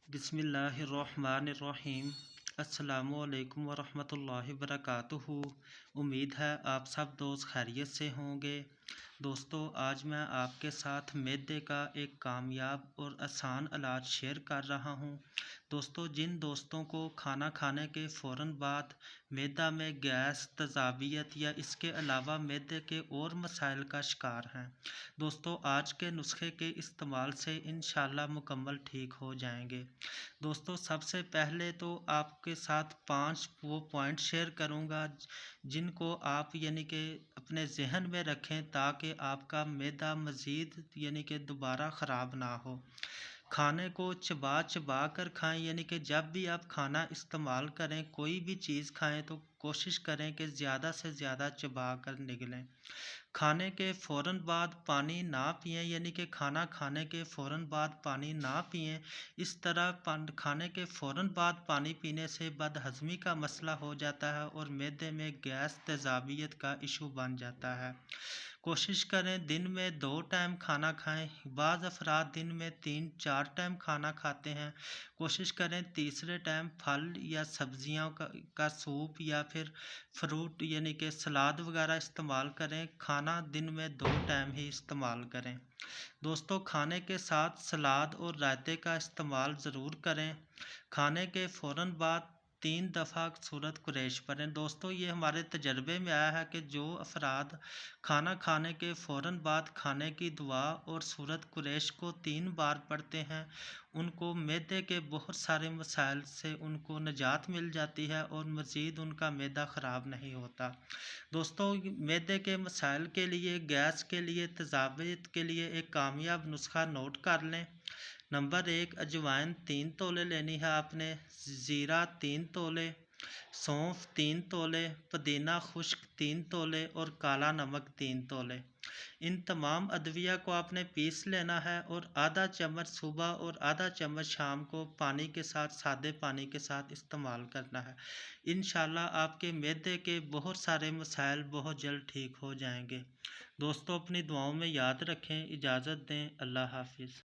بسم اللہ الرحمن الرحیم۔ السلام علیکم ورحمۃ اللہ وبرکاتہ۔ امید ہے آپ سب دوست خیریت سے ہوں گے۔ دوستو، آج میں آپ کے ساتھ معدے کا ایک کامیاب اور آسان علاج شیئر کر رہا ہوں۔ دوستو، جن دوستوں کو کھانا کھانے کے فوراً بعد معدہ میں گیس، تیزابیت یا اس کے علاوہ معدے کے اور مسائل کا شکار ہیں، دوستو آج کے نسخے کے استعمال سے انشاءاللہ مکمل ٹھیک ہو جائیں گے۔ دوستو، سب سے پہلے تو آپ کے ساتھ 5 وہ پوائنٹ شیئر کروں گا جن کو آپ کہ اپنے ذہن میں رکھیں تاکہ آپ کا معدہ مزید کہ دوبارہ خراب نہ ہو۔ کھانے کو چبا چبا کر کھائیں، کہ جب بھی آپ کھانا استعمال کریں، کوئی بھی چیز کھائیں تو کوشش کریں کہ زیادہ سے زیادہ چبا کر نگلیں۔ کھانے کے فوراً بعد پانی نہ پئیں، کہ کھانا کھانے کے فوراً بعد پانی نہ پئیں۔ اس طرح کھانے کے فوراً بعد پانی پینے سے بد ہضمی کا مسئلہ ہو جاتا ہے اور معدے میں گیس، تیزابیت کا ایشو بن جاتا ہے۔ کوشش کریں دن میں 2 ٹائم کھانا کھائیں۔ بعض افراد دن میں 3-4 ٹائم کھانا کھاتے ہیں۔ کوشش کریں تیسرے ٹائم پھل یا سبزیاں کا سوپ یا پھر فروٹ کہ سلاد وغیرہ استعمال کریں۔ کھانا دن میں 2 ٹائم ہی استعمال کریں۔ دوستو، کھانے کے ساتھ سلاد اور رائتے کا استعمال ضرور کریں۔ کھانے کے فوراً بعد 3 دفعہ سورۃ قریش پڑھیں۔ دوستو، یہ ہمارے تجربے میں آیا ہے کہ جو افراد کھانا کھانے کے فوراً بعد کھانے کی دعا اور سورۃ قریش کو 3 بار پڑھتے ہیں، ان کو معدے کے بہت سارے مسائل سے ان کو نجات مل جاتی ہے اور مزید ان کا معدہ خراب نہیں ہوتا۔ دوستو، معدے کے مسائل کے لیے، گیس کے لیے، تیزابیت کے لیے ایک کامیاب نسخہ نوٹ کر لیں۔ نمبر 1، اجوائن 3 تولے لینی ہے آپ نے، زیرہ 3 تولے، سونف 3 تولے، پودینہ خشک 3 تولے اور کالا نمک 3 تولے۔ ان تمام ادویہ کو آپ نے پیس لینا ہے اور آدھا چمچ صبح اور آدھا چمچ شام کو پانی کے ساتھ، سادے پانی کے ساتھ استعمال کرنا ہے۔ انشاءاللہ آپ کے معدے کے بہت سارے مسائل بہت جلد ٹھیک ہو جائیں گے۔ دوستو، اپنی دعاؤں میں یاد رکھیں۔ اجازت دیں۔ اللہ حافظ۔